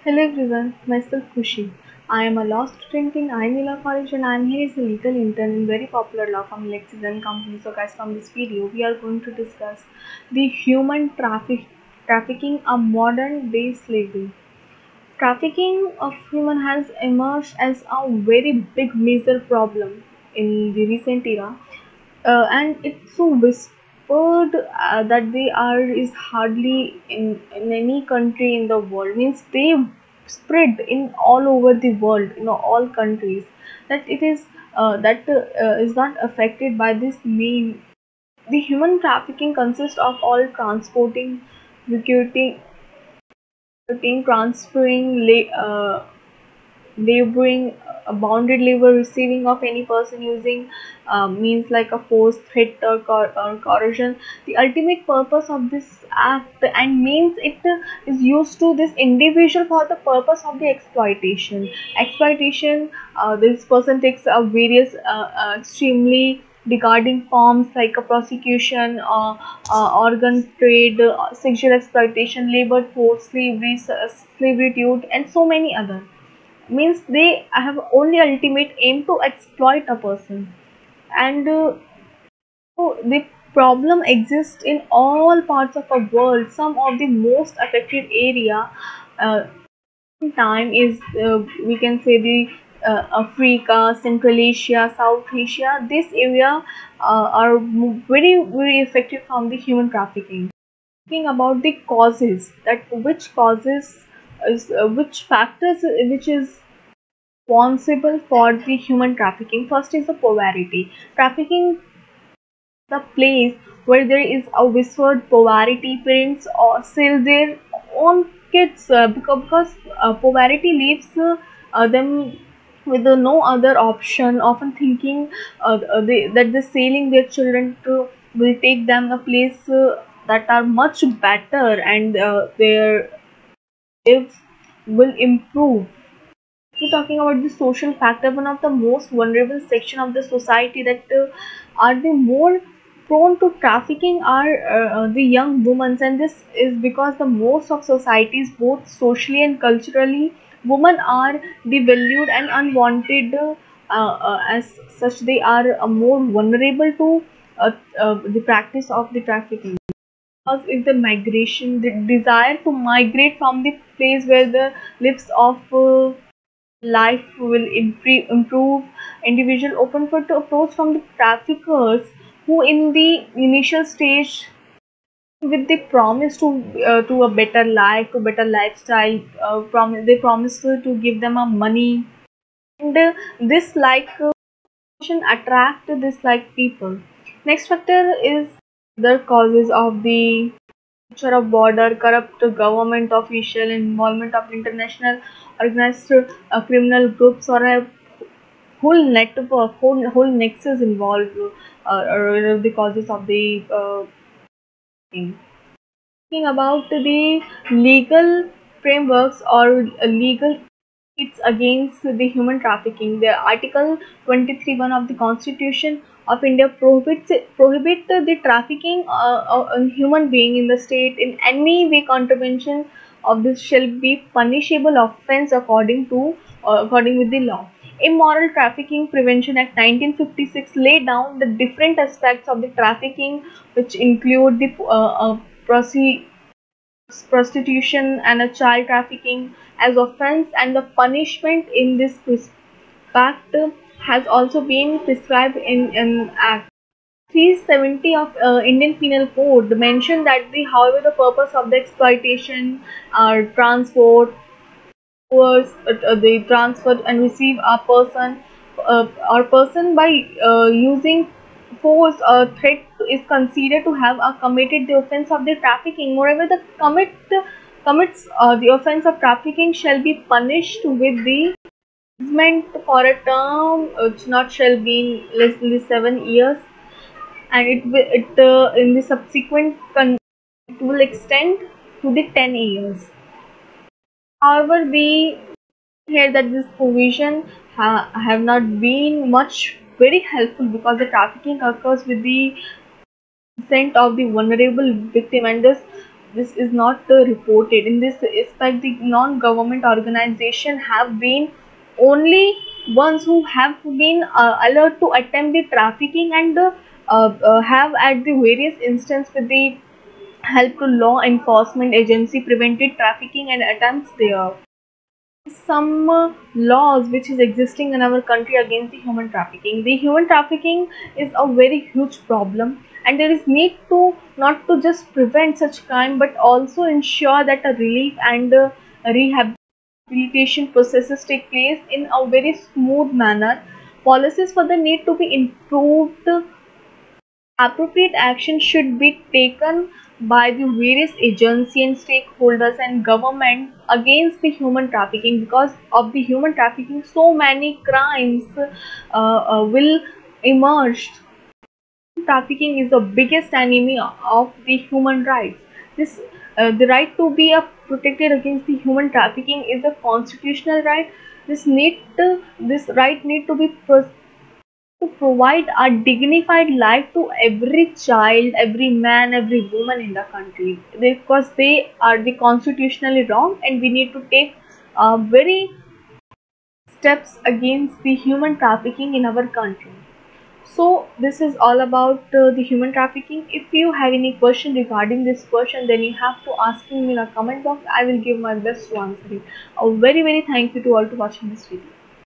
Hello everyone, myself Kushi. I am a law student in IIM Law College and I am here as a legal intern in very popular law firm Lexis and Company. So guys, from this video we are going to discuss the trafficking, a modern day slavery. Trafficking of human has emerged as a very big major problem in the recent era, and it's so whispered that they are is hardly in any country in the world. Means they spread in all over the world, all countries. That it is not affected by this main. The human trafficking consists of all transporting, recruiting, transferring, laboring, bounded labor, receiving of any person using means like a force, threat, or coercion. The ultimate purpose of this act and means it is used to this individual for the purpose of the exploitation. This person takes various extremely degrading forms like a prosecution, organ trade, sexual exploitation, labor force, slavery, servitude, and so many other. Means they have only ultimate aim to exploit a person. And so the problem exists in all parts of the world. Some of the most affected area uh, time is, we can say, the Africa, Central Asia, South Asia. This area are very affected from the human trafficking. Talking about the causes, that which causes is which factors which is responsible for the human trafficking. First is the poverty. Trafficking, the place where there is a whispered poverty, parents or sell their own kids because poverty leaves them with no other option, often thinking that the selling their children to will take them a place that are much better, and their lives will improve. We're talking about the social factor, one of the most vulnerable section of the society that are the more prone to trafficking are the young women, and this is because the most of societies, both socially and culturally, women are devalued and unwanted. As such, they are more vulnerable to the practice of the trafficking. Cause is the migration, the desire to migrate from the place where the lives of life will improve. Individual open for to approach from the traffickers who in the initial stage with the promise to a better life, to better lifestyle. They promise to give them a money, and this attract this like people. Next factor is the causes of the nature of border, corrupt government official, involvement of international organized criminal groups, or a whole network, whole nexus involved, or the causes of the thing. Talking about the legal frameworks or legal it's against the human trafficking. The Article 23(1) of the Constitution of India prohibit the trafficking on human being in the state in any way. Contravention of this shall be punishable offence according with the law. Immoral Trafficking Prevention Act 1956 laid down the different aspects of the trafficking, which include the prostitution and a child trafficking as offence, and the punishment in this respect has also been prescribed in Act 370 of Indian Penal Code. Mentioned that however the purpose of the exploitation, transport, was they transfer and receive a person or person by using force or threat is considered to have committed the offence of the trafficking. Moreover, the commits the offence of trafficking shall be punished with the imprisonment for a term which not shall be less than 7 years, and it in the subsequent it will extend to the 10 years. However, we here that this provision have not been much very helpful, because the trafficking occurs with the consent of the vulnerable victim, and this this is not reported. In this aspect, the non-government organization have been only ones who have been allowed to attempt the trafficking, and have at the various instance with the help to law enforcement agency prevented trafficking and attempts there. Some laws which is existing in our country against the human trafficking. The human trafficking is a very huge problem, and there is need to not to just prevent such crime, but also ensure that a relief and rehabilitation processes take place in a very smooth manner. Policies further need to be improved. Appropriate action should be taken by the various agencies and stakeholders and government against the human trafficking. Because of the human trafficking, so many crimes will emerge. Trafficking is the biggest enemy of the human rights. This the right to be protected against the human trafficking is a constitutional right. This right need to be to provide a dignified life to every child, every man, every woman in the country, because they are the constitutionally wrong, and we need to take very steps against the human trafficking in our country. So this is all about the human trafficking. If you have any question regarding this question, then you have to ask me in a comment box. I will give my best to answer it. A very thank you to all to watching this video.